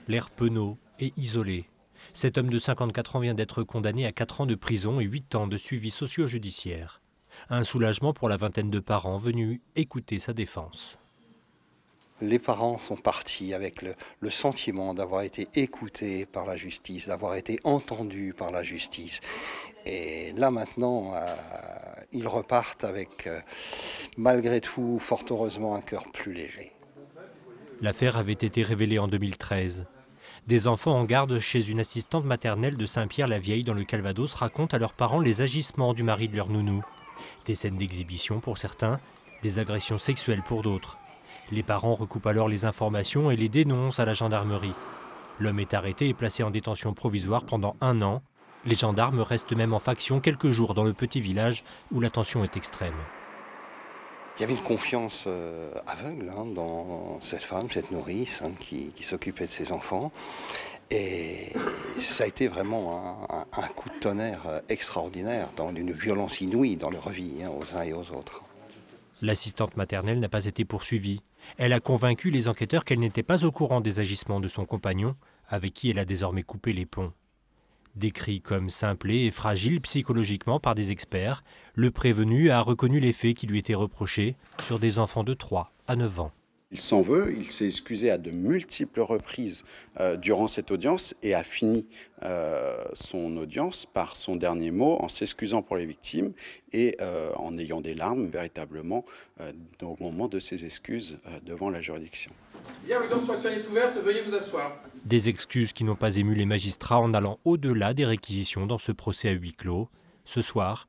l'air penaud et isolé. Cet homme de 54 ans vient d'être condamné à 4 ans de prison et 8 ans de suivi socio-judiciaire. Un soulagement pour la vingtaine de parents venus écouter sa défense. Les parents sont partis avec le sentiment d'avoir été écoutés par la justice, d'avoir été entendus par la justice. Et là maintenant, ils repartent avec, malgré tout, fort heureusement, un cœur plus léger. L'affaire avait été révélée en 2013. Des enfants en garde chez une assistante maternelle de Saint-Pierre-la-Vieille dans le Calvados racontent à leurs parents les agissements du mari de leur nounou. Des scènes d'exhibition pour certains, des agressions sexuelles pour d'autres. Les parents recoupent alors les informations et les dénoncent à la gendarmerie. L'homme est arrêté et placé en détention provisoire pendant 1 an. Les gendarmes restent même en faction quelques jours dans le petit village où la tension est extrême. Il y avait une confiance aveugle dans cette femme, cette nourrice qui s'occupait de ses enfants. Et ça a été vraiment un coup de tonnerre extraordinaire, d'une violence inouïe dans leur vie, aux uns et aux autres. L'assistante maternelle n'a pas été poursuivie. Elle a convaincu les enquêteurs qu'elle n'était pas au courant des agissements de son compagnon, avec qui elle a désormais coupé les ponts. Décrit comme simplé et fragile psychologiquement par des experts, le prévenu a reconnu les faits qui lui étaient reprochés sur des enfants de 3 à 9 ans. Il s'en veut, il s'est excusé à de multiples reprises durant cette audience et a fini son audience par son dernier mot en s'excusant pour les victimes et en ayant des larmes véritablement au moment de ses excuses devant la juridiction. Bien, l'audience est ouverte, veuillez vous asseoir. Des excuses qui n'ont pas ému les magistrats en allant au-delà des réquisitions dans ce procès à huis clos. Ce soir,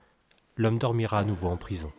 l'homme dormira à nouveau en prison.